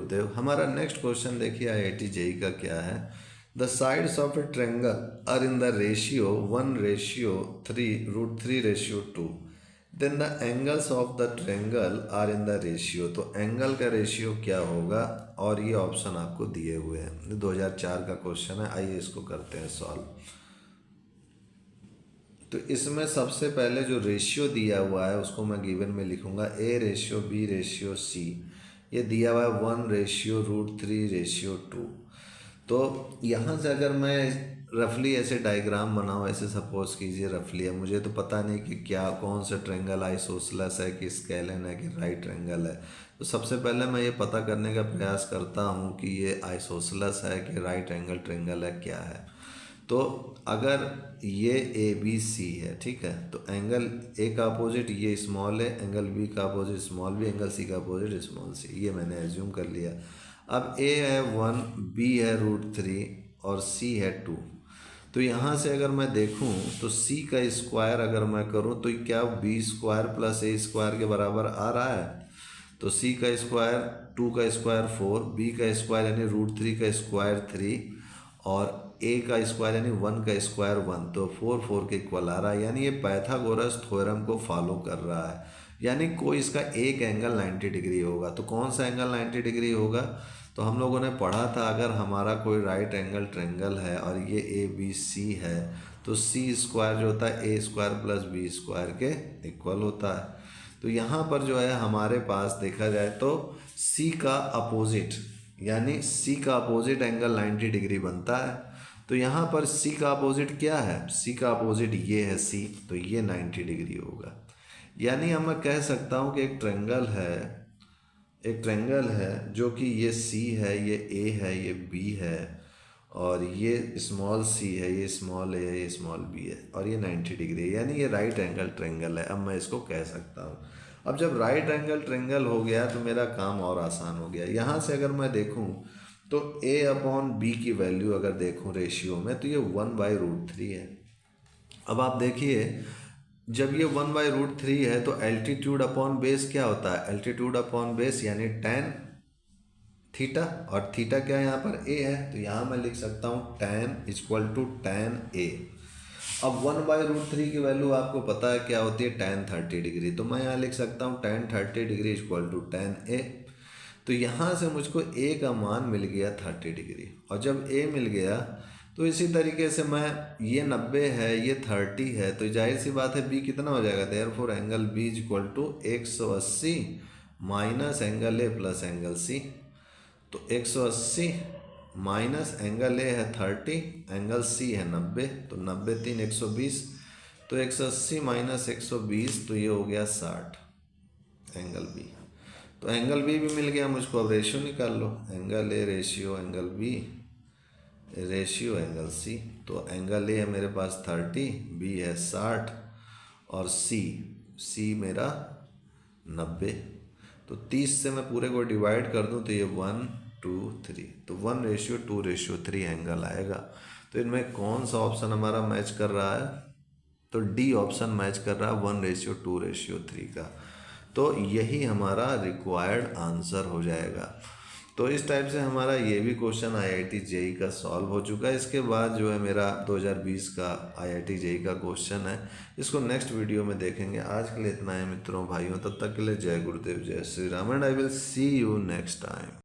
गुरुदेव। हमारा next question देखिए IIT JEE का क्या है। The sides of a triangle are in the ratio 1:3 √3:2, then the angles of the triangle are in the ratio. तो angle का ratio क्या होगा, और ये ऑप्शन आपको दिए हुए हैं। 2004 का क्वेश्चन है, आइए इसको करते हैं सॉल्व। तो इसमें सबसे पहले जो रेशियो दिया हुआ है उसको मैं गिवन में लिखूंगा A:B:C। ये दिया हुआ है 1:√3:2। तो यहाँ से अगर मैं रफली ऐसे डायग्राम बनाऊँ, ऐसे सपोज कीजिए रफली है, मुझे तो पता नहीं कि क्या कौन सा ट्रेंगल आइसोसेलेस है कि स्केलन है कि राइट ट्रेंगल है। तो सबसे पहले मैं ये पता करने का प्रयास करता हूँ कि ये आइसोसेलेस है कि राइट एंगल ट्रेंगल है, क्या है। तो अगर ये ABC है, ठीक है, तो एंगल A का अपोजिट ये स्मॉल है, एंगल B का opposite small B, angle C का अपोजिट स्मॉल C, ये मैंने एज्यूम कर लिया। अब A है 1, B है √3 और C है 2। तो यहाँ से अगर मैं देखूँ तो C का स्क्वायर अगर मैं करूँ तो क्या B² + A² के बराबर आ रहा है। तो C का स्क्वायर 2 का स्क्वायर 4, B का स्क्वायर यानी √3 का स्क्वायर 3 और A का स्क्वायर यानी 1 का स्क्वायर 1, तो 4 के इक्वल आ रहा है। यानी ये पाइथागोरस थ्योरम को फॉलो कर रहा है, यानी कोई इसका एक एंगल 90 डिग्री होगा। तो कौन सा एंगल 90 डिग्री होगा, तो हम लोगों ने पढ़ा था अगर हमारा कोई राइट एंगल ट्रेंगल है और ये ABC है तो C² जो होता है A² + B² के इक्वल होता है। तो यहाँ पर जो है हमारे पास देखा जाए तो C का अपोजिट यानी C का अपोजिट एंगल 90 डिग्री बनता है। तो यहाँ पर C का अपोजिट क्या है, C का अपोजिट ये है C, तो ये 90 डिग्री होगा। यानी हम मैं कह सकता हूँ कि एक ट्रेंगल है जो कि ये C है, ये A है, ये B है और ये स्मॉल c है, ये स्मॉल a है, ये स्मॉल b है और ये 90 डिग्री है, यानी ये राइट एंगल ट्रेंगल है। अब मैं इसको कह सकता हूँ। अब जब राइट एंगल ट्रेंगल हो गया तो मेरा काम और आसान हो गया। यहाँ से अगर मैं देखूँ तो A/B की वैल्यू अगर देखूँ रेशियो में तो ये 1/√3 है। अब आप देखिए जब ये 1/√3 है तो एल्टीट्यूड अपॉन बेस क्या होता है, एल्टीट्यूड अपॉन बेस यानी tan थीटा, और थीटा क्या है यहाँ पर a है, तो यहाँ मैं लिख सकता हूँ tan = tan a। अब 1/√3 की वैल्यू आपको पता है क्या होती है, tan 30 डिग्री, तो मैं यहाँ लिख सकता हूँ tan 30 डिग्री = tan a। तो यहाँ से मुझको a का मान मिल गया 30 डिग्री, और जब a मिल गया तो इसी तरीके से मैं ये 90 है, ये 30 है, तो जाहिर सी बात है b कितना हो जाएगा, therefore angle b = 180 minus angle a plus angle c। तो 180 माइनस एंगल ए है 30, एंगल सी है 90, तो 90 3 120, तो 180 माइनस 120 तो ये हो गया 60 एंगल बी। तो एंगल बी भी मिल गया मुझको। अब रेशियो निकाल लो, angle A ratio angle B ratio angle C. तो एंगल ए है मेरे पास 30, बी है 60 और सी मेरा 90। तो 30 से मैं पूरे को डिवाइड कर दूं तो ये 1 2 3, तो 1:2:3 एंगल आएगा। तो इनमें कौन सा ऑप्शन हमारा मैच कर रहा है, तो डी ऑप्शन मैच कर रहा है 1:2:3 का। तो यही हमारा रिक्वायर्ड आंसर हो जाएगा। तो इस टाइप से हमारा ये भी क्वेश्चन IIT JEE का सॉल्व हो चुका है। इसके बाद जो है मेरा 2020 का IIT JEE का क्वेश्चन है, इसको नेक्स्ट वीडियो में देखेंगे। आज के लिए इतना है मित्रों भाइयों, तब तक के लिए जय गुरुदेव, जय Shri Ram, and I will see you next time.